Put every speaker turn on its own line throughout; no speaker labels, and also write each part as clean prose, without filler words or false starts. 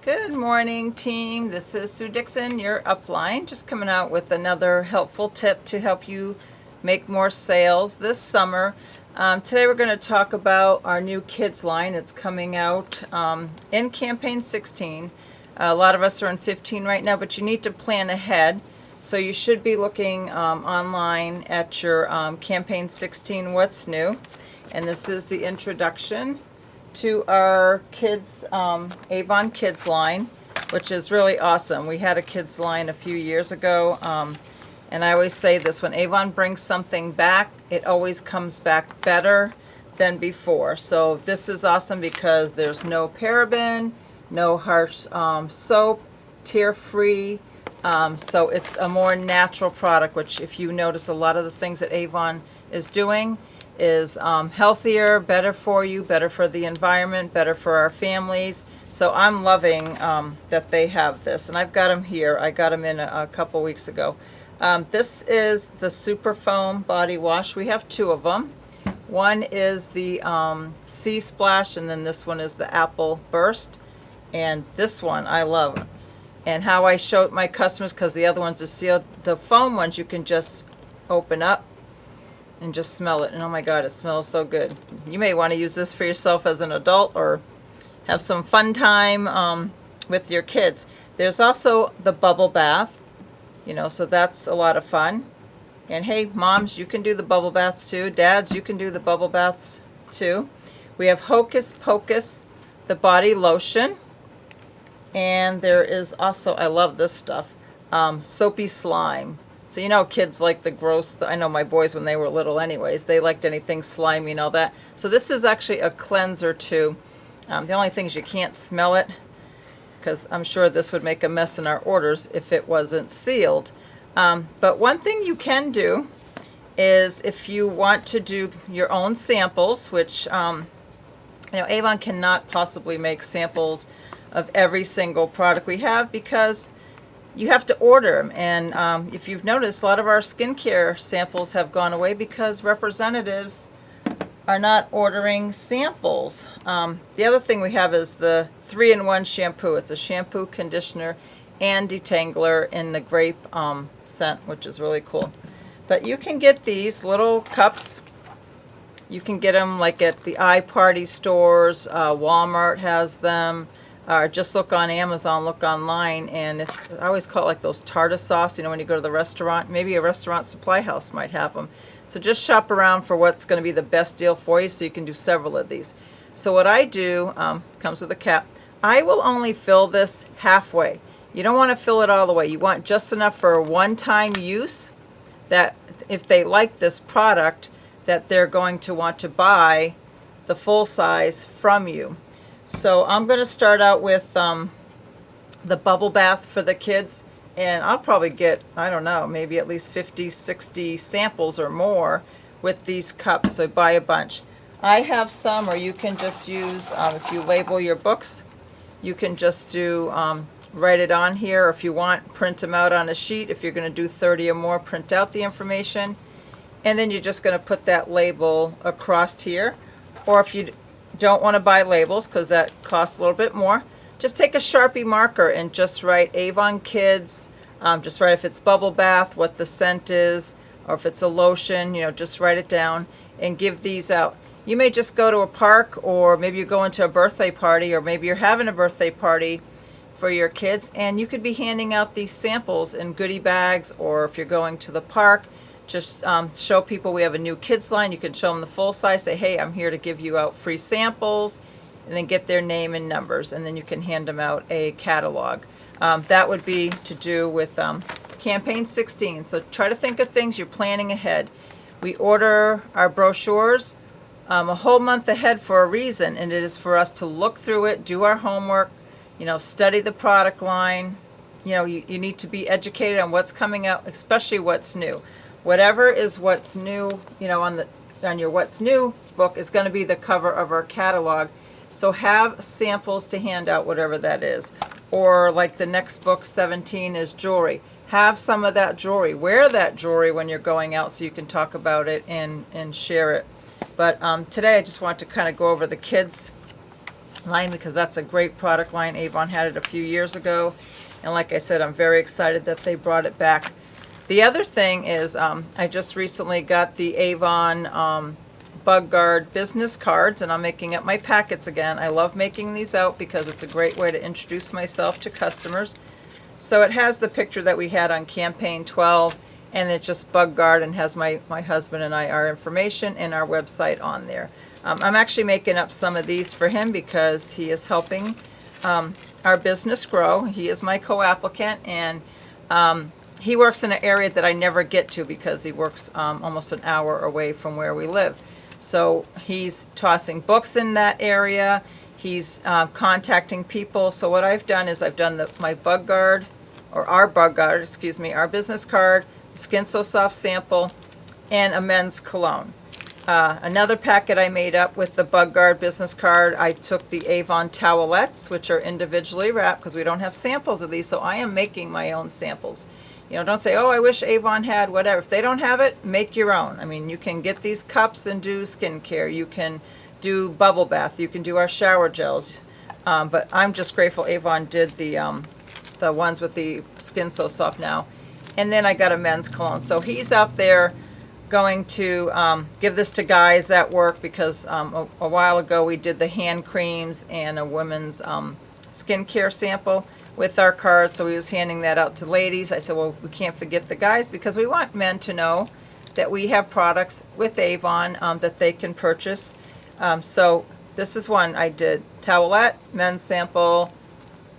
Good morning, team. This is Sue Dixon, your upline, just coming out with another helpful tip to help you make more sales this summer. Today we're going to talk about our new kids line. It's coming out in campaign 16. A lot of us are in 15 right now, but you need to plan ahead. So you should be looking online at your campaign 16 what's new. And this is the introduction to our kids Avon Kids line, which is really awesome. We had a kids line a few years ago, and I always say this: when Avon brings something back, it always comes back better than before. So this is awesome because there's no paraben, no harsh soap, tear-free. So it's a more natural product, which if you notice, a lot of the things that Avon is doing is healthier, better for you, better for the environment, better for our families. So I'm loving that they have this, and I've got them here. I got them in a couple weeks ago. This is the Super Foam Body Wash. We have two of them. One is the Sea Splash, and then this one is the Apple Burst. And this one I love. And how I show my customers, because the other ones are sealed, the foam ones you can just open up and just smell it, and oh my god, it smells so good. You may want to use this for yourself as an adult or have some fun time with your kids. There's also the bubble bath, so that's a lot of fun. And hey, moms, you can do the bubble baths too. Dads, you can do the bubble baths too. We have Hocus Pocus, the body lotion. And there is also, I love this stuff, soapy slime. So kids like the gross, I know my boys when they were little anyways, they liked anything slimy and all that. So this is actually a cleanser too. The only thing is you can't smell it, because I'm sure this would make a mess in our orders if it wasn't sealed. But one thing you can do is, if you want to do your own samples, which Avon cannot possibly make samples of every single product we have, because you have to order them. And if you've noticed, a lot of our skincare samples have gone away because representatives are not ordering samples. The other thing we have is the 3-in-1 shampoo. It's a shampoo, conditioner, and detangler in the grape scent, which is really cool. But you can get these little cups. You can get them like at the iParty stores. Walmart has them. Or just look on Amazon, look online, and I always call it like those tartar sauce, when you go to the restaurant. Maybe a restaurant supply house might have them. So just shop around for what's going to be the best deal for you, so you can do several of these. So what I do, comes with a cap. I will only fill this halfway. You don't want to fill it all the way. You want just enough for a one-time use, that if they like this product, that they're going to want to buy the full size from you. So I'm going to start out with the bubble bath for the kids, and I'll probably get, I don't know, maybe at least 50, 60 samples or more with these cups, so buy a bunch. I have some, or you can just use, if you label your books, you can just do, write it on here, or if you want, print them out on a sheet. If you're going to do 30 or more, print out the information, and then you're just going to put that label across here. Or if you don't want to buy labels, because that costs a little bit more, just take a Sharpie marker and just write Avon Kids. Just write if it's bubble bath, what the scent is, or if it's a lotion, just write it down and give these out. You may just go to a park, or maybe you're going to a birthday party, or maybe you're having a birthday party for your kids, and you could be handing out these samples in goodie bags. Or if you're going to the park, just show people we have a new kids line. You can show them the full size, say, hey, I'm here to give you out free samples, and then get their name and numbers, and then you can hand them out a catalog. That would be to do with campaign 16. So try to think of things you're planning ahead. We order our brochures a whole month ahead for a reason, and it is for us to look through it, do our homework, study the product line. You need to be educated on what's coming out, especially what's new. Whatever is what's new, on your what's new book is going to be the cover of our catalog. So have samples to hand out, whatever that is. Or like the next book, 17, is jewelry. Have some of that jewelry. Wear that jewelry when you're going out, so you can talk about it and share it. But today I just want to kind of go over the kids line because that's a great product line. Avon had it a few years ago, and like I said, I'm very excited that they brought it back. The other thing is I just recently got the Avon Bug Guard business cards, and I'm making up my packets again. I love making these out because it's a great way to introduce myself to customers. So it has the picture that we had on campaign 12, and it's just Bug Guard, and has my husband and I, our information and our website on there. I'm actually making up some of these for him because he is helping our business grow. He is my co-applicant, and he works in an area that I never get to because he works almost an hour away from where we live. So he's tossing books in that area. He's contacting people. So what I've done is I've done my Bug Guard, or our Bug Guard, excuse me, our business card, Skin So Soft sample, and a men's cologne. Another packet I made up with the Bug Guard business card, I took the Avon towelettes, which are individually wrapped because we don't have samples of these, so I am making my own samples. You know, don't say, oh, I wish Avon had whatever. If they don't have it, make your own. I mean, you can get these cups and do skincare. You can do bubble bath. You can do our shower gels. But I'm just grateful Avon did the ones with the Skin So Soft now. And then I got a men's cologne. So he's out there going to give this to guys at work because a while ago we did the hand creams and a women's skincare sample with our cards, so he was handing that out to ladies. I said, well, we can't forget the guys because we want men to know that we have products with Avon that they can purchase. So this is one I did: towelette, men's sample,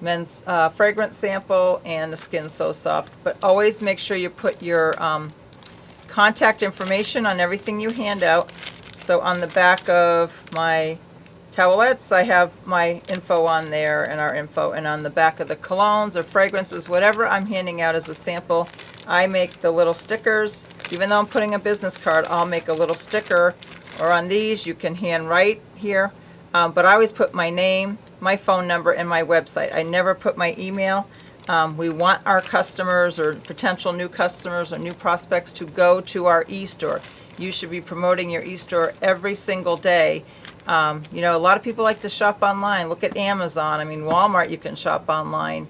men's fragrance sample, and the Skin So Soft. But always make sure you put your contact information on everything you hand out. So on the back of my towelettes, I have my info on there and our info, and on the back of the colognes or fragrances, whatever I'm handing out as a sample, I make the little stickers. Even though I'm putting a business card, I'll make a little sticker, or on these you can hand write here, but I always put my name, my phone number, and my website. I never put my email. We want our customers or potential new customers or new prospects to go to our e-store. You should be promoting your e-store every single day. You know, a lot of people like to shop online. Look at Amazon. I mean, Walmart, you can shop online.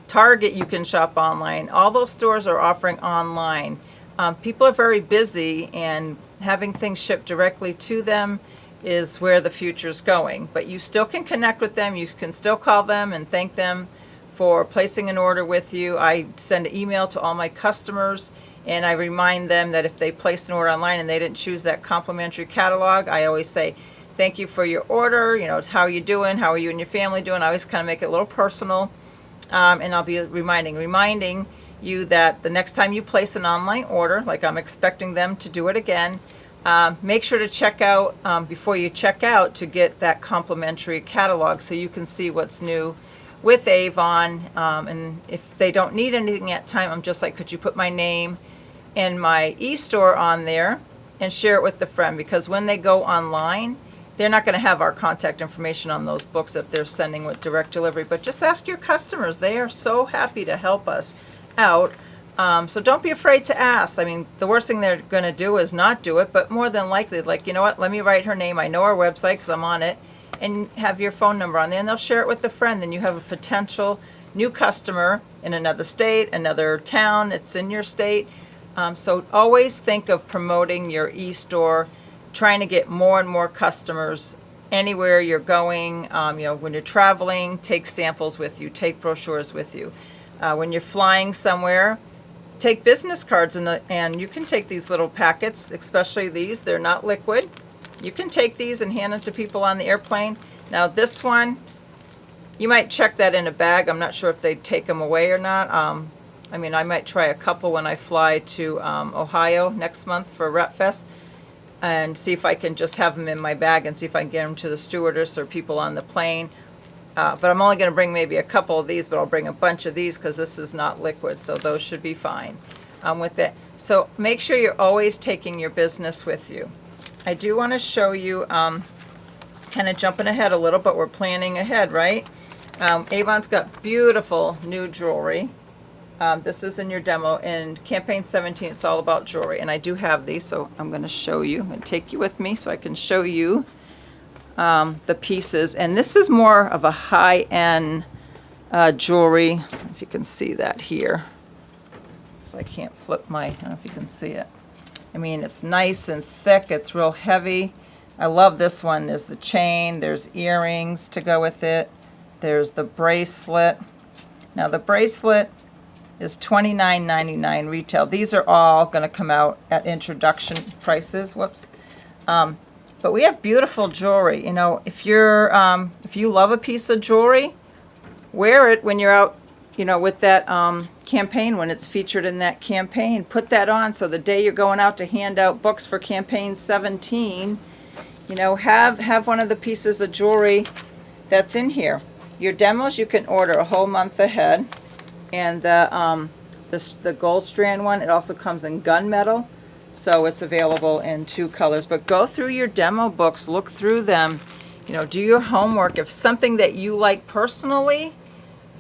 Target, you can shop online. All those stores are offering online. People are very busy, and having things shipped directly to them is where the future is going. But you still can connect with them. You can still call them and thank them for placing an order with you. I send an email to all my customers, and I remind them that if they place an order online and they didn't choose that complimentary catalog, I always say, thank you for your order. You know, it's how are you doing? How are you and your family doing? I always kind of make it a little personal. And I'll be reminding you that the next time you place an online order, like I'm expecting them to do it again, make sure to check out before you check out to get that complimentary catalog so you can see what's new with Avon. And if they don't need anything at time, I'm just like, could you put my name and my e-store on there and share it with the friend? Because when they go online, they're not going to have our contact information on those books that they're sending with direct delivery. But just ask your customers. They are so happy to help us out. So don't be afraid to ask. I mean, the worst thing they're going to do is not do it, but more than likely, like, you know what, let me write her name. I know her website because I'm on it, and have your phone number on there, and they'll share it with a friend. Then you have a potential new customer in another state, another town. It's in your state. So always think of promoting your e-store, trying to get more and more customers anywhere you're going. You know, when you're traveling, take samples with you, take brochures with you. When you're flying somewhere, take business cards, and you can take these little packets, especially these. They're not liquid. You can take these and hand them to people on the airplane. Now this one, you might check that in a bag. I'm not sure if they take them away or not. I mean, I might try a couple when I fly to Ohio next month for Rep Fest, and see if I can just have them in my bag and see if I can get them to the stewardess or people on the plane. But I'm only going to bring maybe a couple of these, but I'll bring a bunch of these because this is not liquid, so those should be fine with it. So make sure you're always taking your business with you. I do want to show you, kind of jumping ahead a little, but we're planning ahead, right? Avon's got beautiful new jewelry. This is in your demo. In campaign 17, it's all about jewelry, and I do have these, so I'm going to show you. I'm going to take you with me so I can show you the pieces. And this is more of a high-end jewelry. If you can see that here. So I can't flip I don't know if you can see it. I mean, it's nice and thick. It's real heavy. I love this one. There's the chain. There's earrings to go with it. There's the bracelet. Now the bracelet is $29.99 retail. These are all going to come out at introduction prices. Whoops. But we have beautiful jewelry. You know, if you love a piece of jewelry, wear it when you're out, you know, with that campaign, when it's featured in that campaign. Put that on so the day you're going out to hand out books for campaign 17, you know, have one of the pieces of jewelry that's in here. Your demos you can order a whole month ahead, and the gold strand one, it also comes in gunmetal, so it's available in 2 colors. But go through your demo books, look through them, you know, do your homework. If something that you like personally,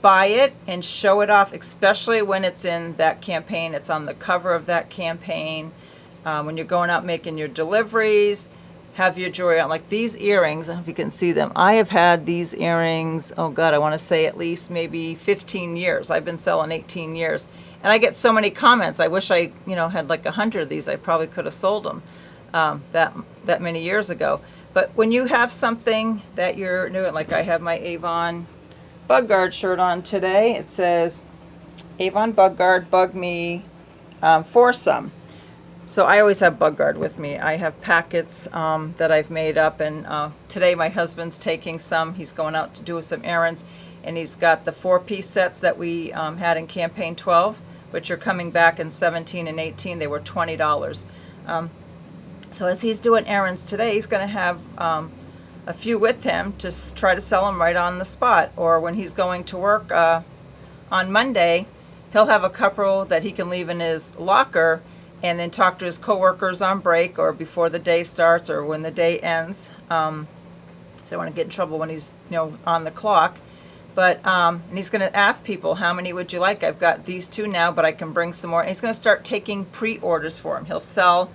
buy it and show it off, especially when it's in that campaign. It's on the cover of that campaign. When you're going out making your deliveries, have your jewelry on. Like these earrings, I don't know if you can see them. I have had these earrings, oh God, I want to say at least maybe 15 years. I've been selling 18 years. And I get so many comments. I wish I, you know, had like 100 of these. I probably could have sold them that many years ago. But when you have something that you're doing, like I have my Avon Bug Guard shirt on today. It says, Avon Bug Guard, bug me for some. So I always have Bug Guard with me. I have packets that I've made up, and today my husband's taking some. He's going out to do some errands, and he's got the 4-piece sets that we had in campaign 12, which are coming back in 17 and 18. They were $20. So as he's doing errands today, he's going to have a few with him to try to sell them right on the spot. Or when he's going to work on Monday, he'll have a couple that he can leave in his locker and then talk to his coworkers on break or before the day starts or when the day ends. So I don't want to get in trouble when he's, you know, on the clock. But and he's going to ask people, how many would you like? I've got these 2 now, but I can bring some more. And he's going to start taking pre-orders for them. He'll sell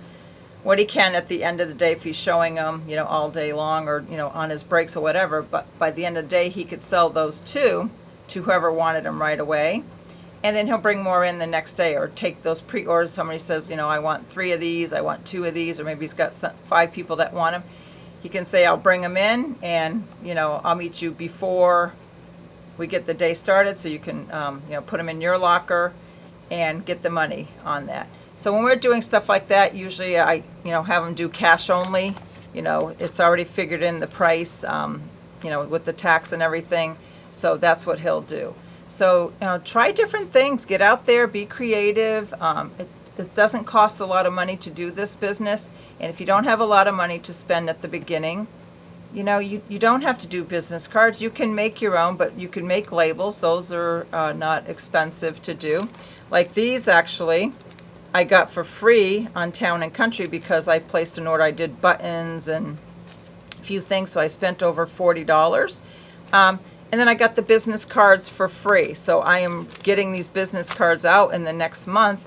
what he can at the end of the day if he's showing them, you know, all day long or, you know, on his breaks or whatever. But by the end of the day, he could sell those 2 to whoever wanted them right away. And then he'll bring more in the next day or take those pre-orders. Somebody says, you know, I want 3 of these, I want 2 of these, or maybe he's got 5 people that want them. He can say, I'll bring them in and, you know, I'll meet you before we get the day started so you can, you know, put them in your locker and get the money on that. So when we're doing stuff like that, usually I, you know, have them do cash only. You know, it's already figured in the price, you know, with the tax and everything. So that's what he'll do. So, you know, try different things. Get out there, be creative. It doesn't cost a lot of money to do this business. And if you don't have a lot of money to spend at the beginning, you know, you don't have to do business cards. You can make your own, but you can make labels. Those are not expensive to do. Like these, actually, I got for free on Town and Country because I placed an order. I did buttons and a few things, so I spent over $40. And then I got the business cards for free. So I am getting these business cards out in the next month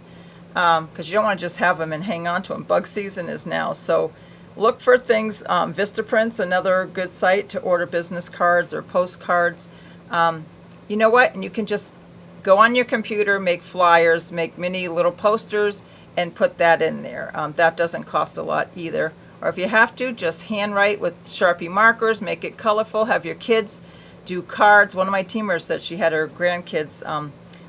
because you don't want to just have them and hang on to them. Bug season is now. So look for things. Vistaprint's another good site to order business cards or postcards. You know what? And you can just go on your computer, make flyers, make mini little posters, and put that in there. That doesn't cost a lot either. Or if you have to, just handwrite with Sharpie markers, make it colorful, have your kids do cards. One of my teamers said she had her grandkids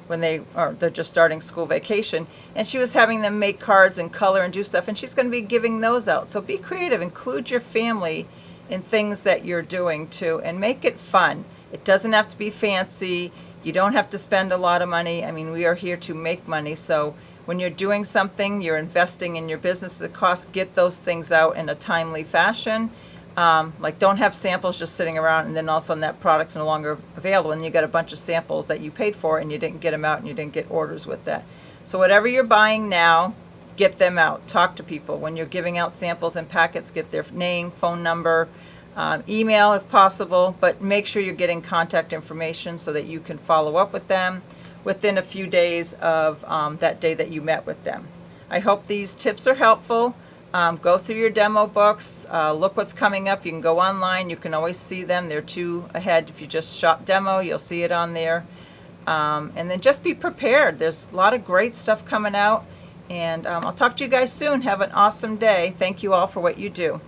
when they're just starting school vacation, and she was having them make cards and color and do stuff, and she's going to be giving those out. So be creative, include your family in things that you're doing too, and make it fun. It doesn't have to be fancy. You don't have to spend a lot of money. I mean, we are here to make money, so when you're doing something, you're investing in your business at cost, get those things out in a timely fashion. Like don't have samples just sitting around and then all of a sudden that product's no longer available and you got a bunch of samples that you paid for and you didn't get them out and you didn't get orders with that. So whatever you're buying now, get them out. Talk to people. When you're giving out samples and packets, get their name, phone number, email if possible, but make sure you're getting contact information so that you can follow up with them within a few days of that day that you met with them. I hope these tips are helpful. Go through your demo books, look what's coming up. You can go online, you can always see them. They're two ahead. If you just shop demo, you'll see it on there. And then just be prepared. There's a lot of great stuff coming out. And I'll talk to you guys soon. Have an awesome day. Thank you all for what you do.